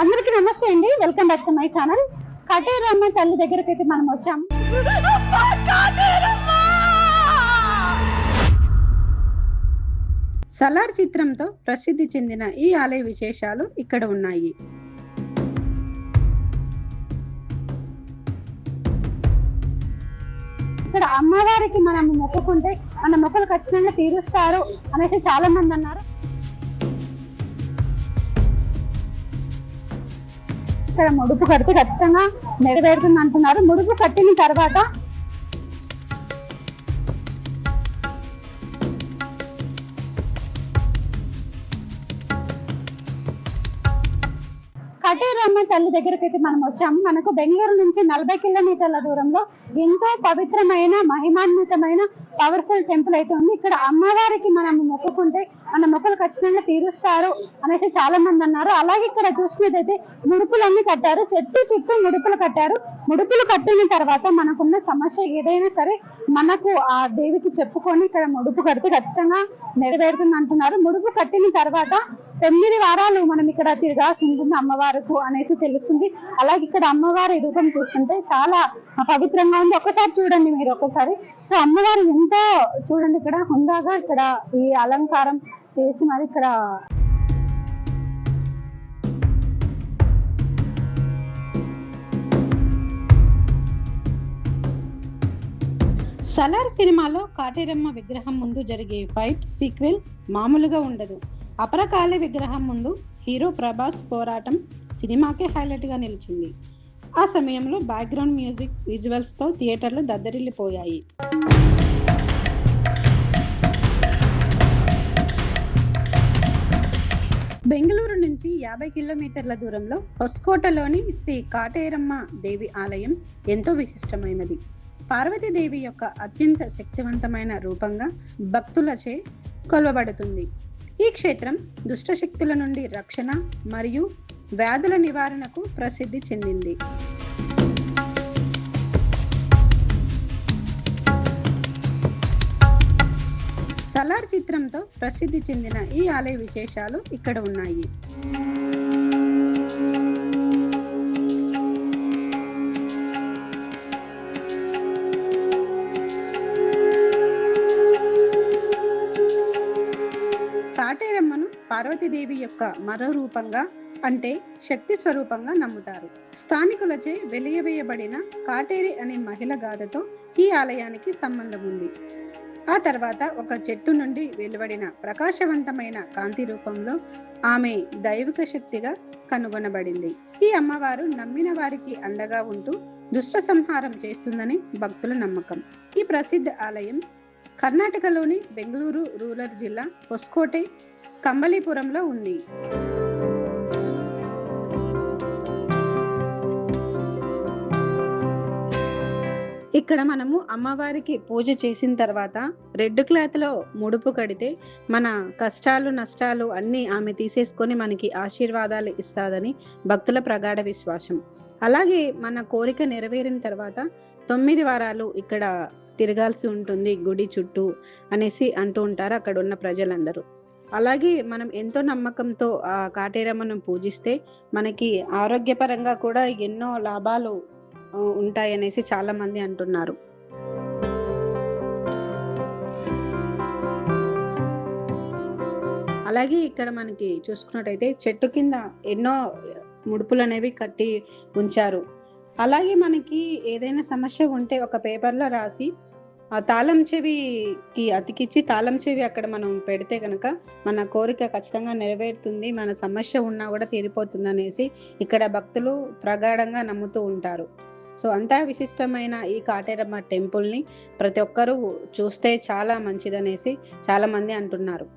అందరికీ నమస్తే అండి. Welcome back to my channel. Kateramma తల్లి దగ్గరికి అయితే మనం వచ్చాము. సలార్ చిత్రంతో ప్రసిద్ధి చెందిన ఈ ఆలయ విశేషాలు ఇక్కడ ఉన్నాయి. ఇక్కడ అమ్మవారికి మనం మొక్కుకుంటే మన మొక్కలు ఖచ్చితంగా తీరుస్తారు అనేసి చాలా మంది అన్నారు. ఇక్కడ ముడుపు కడితే ఖచ్చితంగా నెరవేరుతుంది అంటున్నారు. ముడుపు కట్టిన తర్వాత కటేరమ్మ తల్లి దగ్గరికి అయితే మనం వచ్చాము. మనకు బెంగళూరు నుంచి 40 కిలోమీటర్ల దూరంలో ఎంతో పవిత్రమైన మహిమాన్వితమైన పవర్ఫుల్ టెంపుల్ అయితే ఉంది. ఇక్కడ అమ్మవారికి మనం మొక్కుకుంటే మన మొక్కలు ఖచ్చితంగా తీరుస్తారు అనేసి చాలా మంది అన్నారు. అలాగే ఇక్కడ చూసినట్టయితే ముడుపులన్నీ కట్టారు. చుట్టూ ముడుపులు కట్టారు. ముడుపులు కట్టిన తర్వాత మనకున్న సమస్య ఏదైనా సరే మనకు ఆ దేవికి చెప్పుకొని ఇక్కడ ముడుపు కడితే ఖచ్చితంగా నెరవేరుతుంది అంటున్నారు. ముడుపు కట్టిన తర్వాత 9 వారాలు మనం ఇక్కడ తిరగాల్సి ఉంటుంది అమ్మవారికి అనేసి తెలుస్తుంది. అలాగే ఇక్కడ అమ్మవారి రూపం చూస్తుంటే చాలా పవిత్రంగా ఉంది. ఒకసారి చూడండి మీరు ఒకసారి. సో అమ్మవారు ఎంతో చూడండి ఇక్కడ హుందాగా ఇక్కడ ఈ అలంకారం చేసి మరి ఇక్కడ సలార్ సినిమాలో కాటేరమ్మ విగ్రహం ముందు జరిగే ఫైట్ సీక్వెల్ మామూలుగా ఉండదు. అపరకాళి విగ్రహం ముందు హీరో ప్రభాస్ పోరాటం సినిమాకే హైలైట్ గా నిలిచింది. ఆ సమయంలో బ్యాక్గ్రౌండ్ మ్యూజిక్ విజువల్స్ తో థియేటర్లు దద్దరిల్లిపోయాయి. బెంగళూరు నుంచి 50 కిలోమీటర్ల దూరంలో హొస్కోటలోని శ్రీ కాటేరమ్మ దేవి ఆలయం ఎంతో విశిష్టమైనది. పార్వతీదేవి యొక్క అత్యంత శక్తివంతమైన రూపంగా భక్తులచే కొలవబడుతుంది. ఈ క్షేత్రం దుష్ట శక్తుల నుండి రక్షణ మరియు వ్యాధుల నివారణకు ప్రసిద్ధి చెందింది. సలార్ చిత్రంతో ప్రసిద్ధి చెందిన ఈ ఆలయ విశేషాలు ఇక్కడ ఉన్నాయి. కాటేరమ్మను పార్వతీదేవి యొక్క మరో రూపంగా అంటే శక్తి స్వరూపంగా నమ్ముతారు. స్థానికులచే వెలియవేయబడిన కాటేరి అనే మహిళ గాథతో ఈ ఆలయానికి సంబంధం ఉంది. ఆ తర్వాత ఒక చెట్టు నుండి వెలువడిన ప్రకాశవంతమైన కాంతి రూపంలో ఆమె దైవిక శక్తిగా కనుగొనబడింది. ఈ అమ్మవారు నమ్మిన వారికి అండగా ఉంటూ దుష్ట సంహారం చేస్తుందని భక్తుల నమ్మకం. ఈ ప్రసిద్ధ ఆలయం కర్ణాటకలోని బెంగళూరు రూరల్ జిల్లా హొస్కోటే కంబళీపురంలో ఉంది. ఇక్కడ మనము అమ్మవారికి పూజ చేసిన తర్వాత రెడ్ క్లాత్ లో ముడుపు కడితే మన కష్టాలు నష్టాలు అన్ని ఆమె తీసేసుకొని మనకి ఆశీర్వాదాలు ఇస్తాదని భక్తుల ప్రగాఢ విశ్వాసం. అలాగే మన కోరిక నెరవేరిన తర్వాత 9 వారాలు ఇక్కడ తిరగాల్సి ఉంటుంది గుడి చుట్టూ అనేసి అంటూ ఉంటారు అక్కడ ఉన్న ప్రజలందరూ. అలాగే మనం ఎంతో నమ్మకంతో ఆ కాటేరమ్మను పూజిస్తే మనకి ఆరోగ్యపరంగా కూడా ఎన్నో లాభాలు ఉంటాయనేసి చాలా మంది అంటున్నారు. అలాగే ఇక్కడ మనకి చూసుకున్నట్టయితే చెట్టు కింద ఎన్నో ముడుపులు అనేవి కట్టి ఉంచారు. అలాగే మనకి ఏదైనా సమస్య ఉంటే ఒక పేపర్లో రాసి ఆ తాళం చెవికి అతికిచ్చి తాళం చెవి అక్కడ మనం పెడితే కనుక మన కోరిక ఖచ్చితంగా నెరవేరుతుంది, మన సమస్య ఉన్నా కూడా తీరిపోతుంది అనేసి ఇక్కడ భక్తులు ప్రగాఢంగా నమ్ముతూ ఉంటారు. సో అంతా విశిష్టమైన ఈ కాటేరమ్మ టెంపుల్ని ప్రతి ఒక్కరూ చూస్తే చాలా మంచిదనేసి చాలా మంది అంటున్నారు.